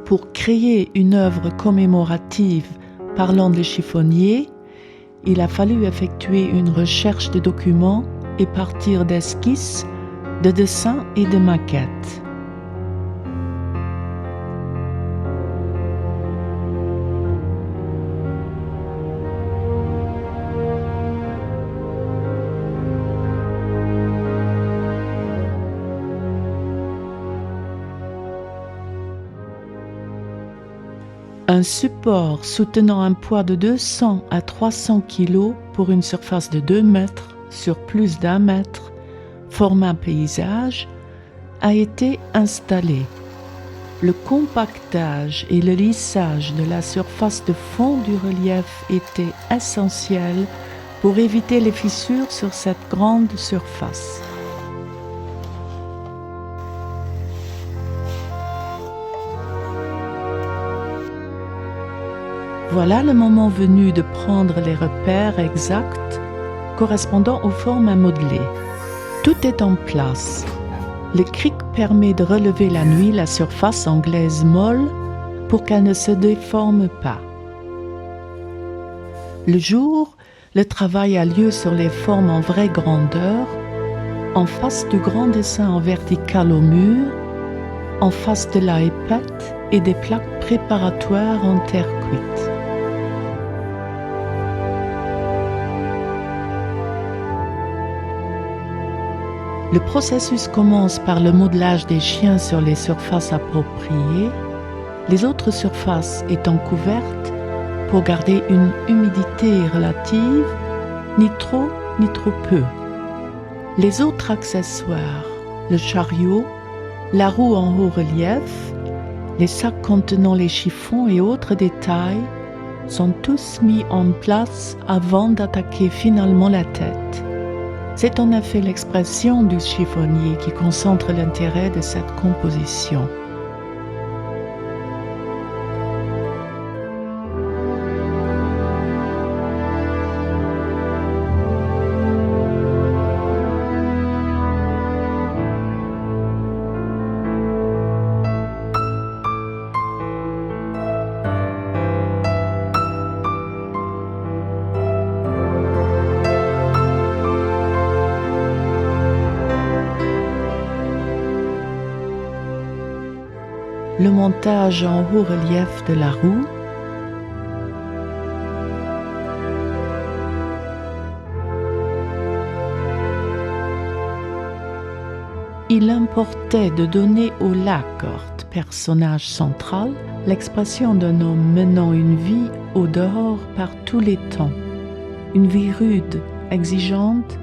Pour créer une œuvre commémorative parlant des chiffonniers, il a fallu effectuer une recherche de documents et partir d'esquisses, de dessins et de maquettes. Un support soutenant un poids de 200 à 300 kg pour une surface de 2 mètres sur plus d'1 mètre, format paysage, a été installé. Le compactage et le lissage de la surface de fond du relief étaient essentiels pour éviter les fissures sur cette grande surface. Voilà le moment venu de prendre les repères exacts correspondant aux formes à modeler. Tout est en place. Le cric permet de relever la nuit la surface en glaise molle pour qu'elle ne se déforme pas. Le jour, le travail a lieu sur les formes en vraie grandeur, en face du grand dessin en vertical au mur, en face de la hépette et des plaques préparatoires en terre cuite. Le processus commence par le modelage des chiens sur les surfaces appropriées, les autres surfaces étant couvertes pour garder une humidité relative, ni trop peu. Les autres accessoires, le chariot, la roue en haut relief, les sacs contenant les chiffons et autres détails sont tous mis en place avant d'attaquer finalement la tête. C'est en effet l'expression du chiffonnier qui concentre l'intérêt de cette composition. Le montage en haut relief de la roue, il importait de donner au Lacorte, personnage central, l'expression d'un homme menant une vie au dehors par tous les temps, une vie rude, exigeante,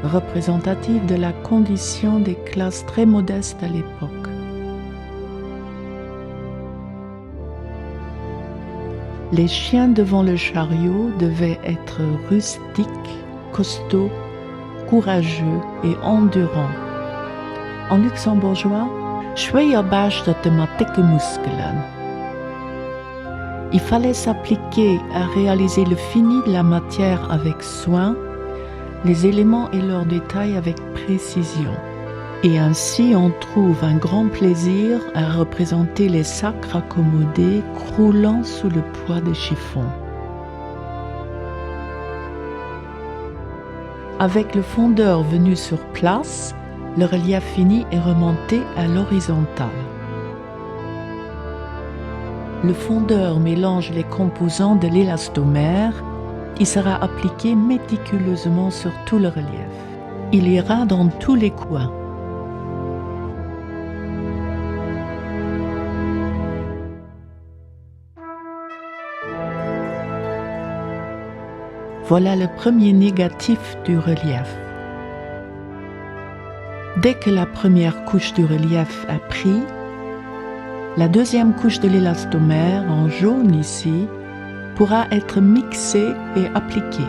représentative de la condition des classes très modestes à l'époque. Les chiens devant le chariot devaient être rustiques, costauds, courageux et endurants. En luxembourgeois, schwerbärstete muskelen. Il fallait s'appliquer à réaliser le fini de la matière avec soin, les éléments et leurs détails avec précision. Et ainsi on trouve un grand plaisir à représenter les sacs raccommodés croulant sous le poids des chiffons. Avec le fondeur venu sur place, le relief fini est remonté à l'horizontale. Le fondeur mélange les composants de l'élastomère. Il sera appliqué méticuleusement sur tout le relief. Il ira dans tous les coins. Voilà le premier négatif du relief. Dès que la première couche du relief a pris, la deuxième couche de l'élastomère, en jaune ici, pourra être mixée et appliquée.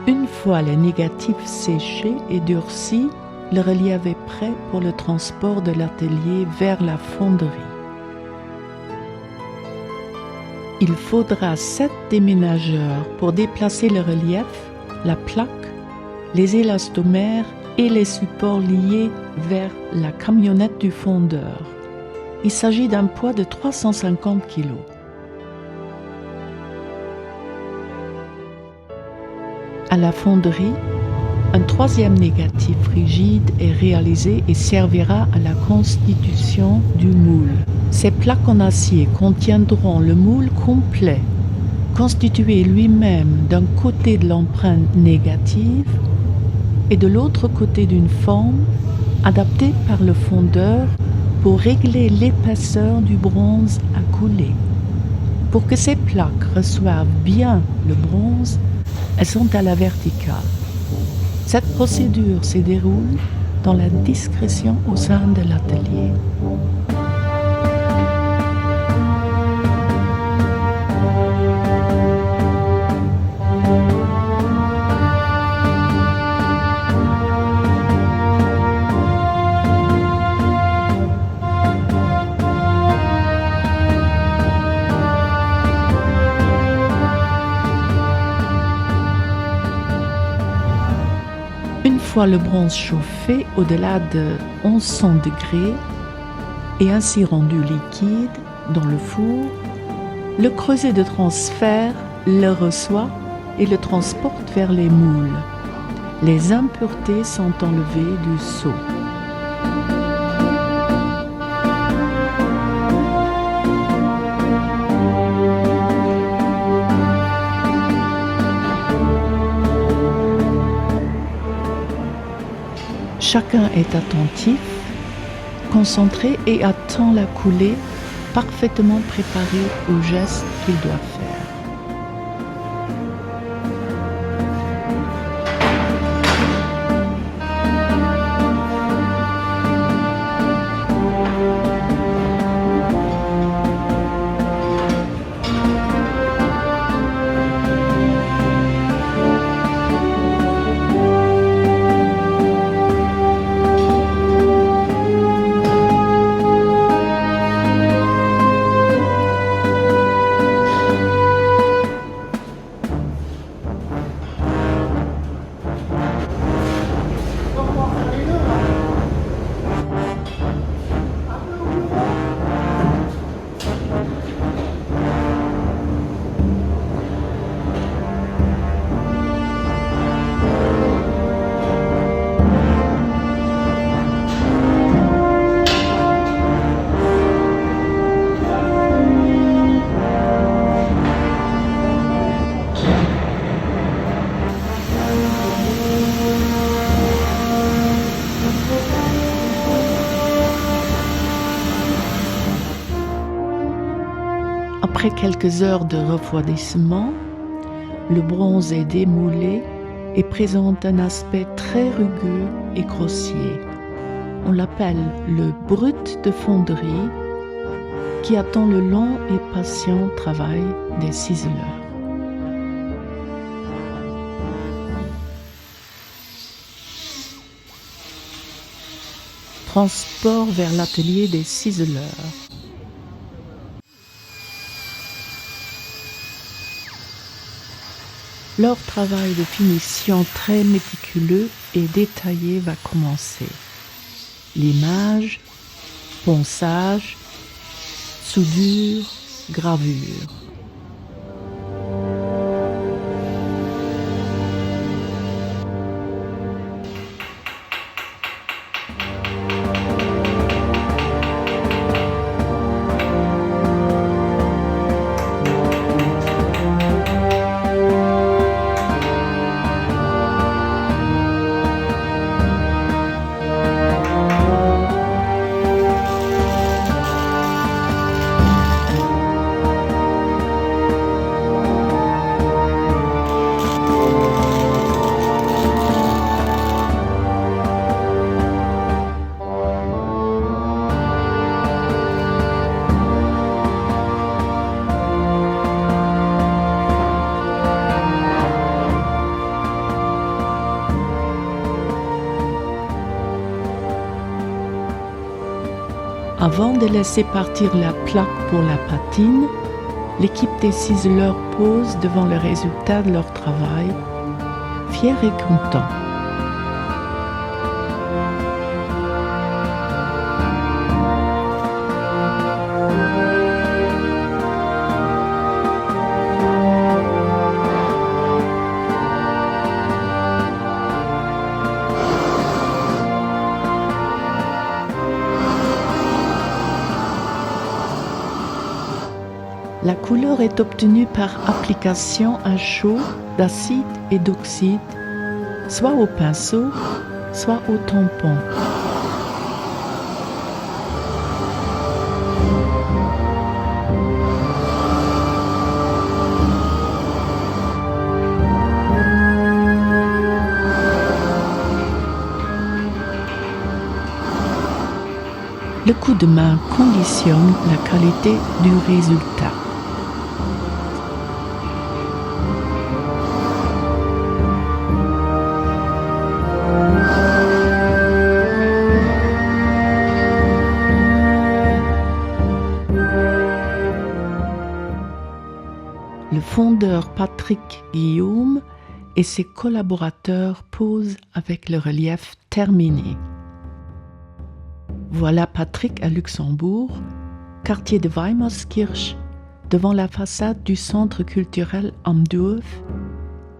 Une fois les négatifs séchés et durcis, le relief est prêt pour le transport de l'atelier vers la fonderie. Il faudra 7 déménageurs pour déplacer le relief, la plaque, les élastomères et les supports liés vers la camionnette du fondeur. Il s'agit d'un poids de 350 kg. À la fonderie, un 3e négatif rigide est réalisé et servira à la constitution du moule. Ces plaques en acier contiendront le moule complet, constitué lui-même d'un côté de l'empreinte négative et de l'autre côté d'une forme adaptée par le fondeur pour régler l'épaisseur du bronze à couler. Pour que ces plaques reçoivent bien le bronze, elles sont à la verticale. Cette procédure se déroule dans la discrétion au sein de l'atelier. Une fois le bronze chauffé au-delà de 1100 degrés et ainsi rendu liquide dans le four, le creuset de transfert le reçoit et le transporte vers les moules. Les impuretés sont enlevées du seau. Chacun est attentif, concentré et attend la coulée, parfaitement préparé au geste qu'il doit faire. Après quelques heures de refroidissement, le bronze est démoulé et présente un aspect très rugueux et grossier. On l'appelle le brut de fonderie qui attend le long et patient travail des ciseleurs. Transport vers l'atelier des ciseleurs. Leur travail de finition très méticuleux et détaillé va commencer. Limage, ponçage, soudure, gravure. Avant de laisser partir la plaque pour la patine, l'équipe décise leur pose devant le résultat de leur travail, fier et content. La couleur est obtenue par application à chaud d'acide et d'oxyde, soit au pinceau, soit au tampon. Le coup de main conditionne la qualité du résultat. Le fondeur Patrick Guillaume et ses collaborateurs posent avec le relief terminé. Voilà Patrick à Luxembourg, quartier de Weimarskirch, devant la façade du centre culturel Am Dorf.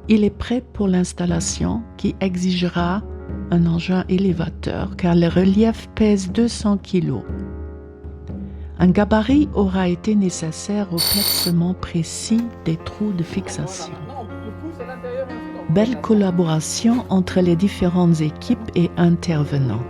Il est prêt pour l'installation qui exigera un engin élévateur car le relief pèse 200 kg. Un gabarit aura été nécessaire au percement précis des trous de fixation. Belle collaboration entre les différentes équipes et intervenants.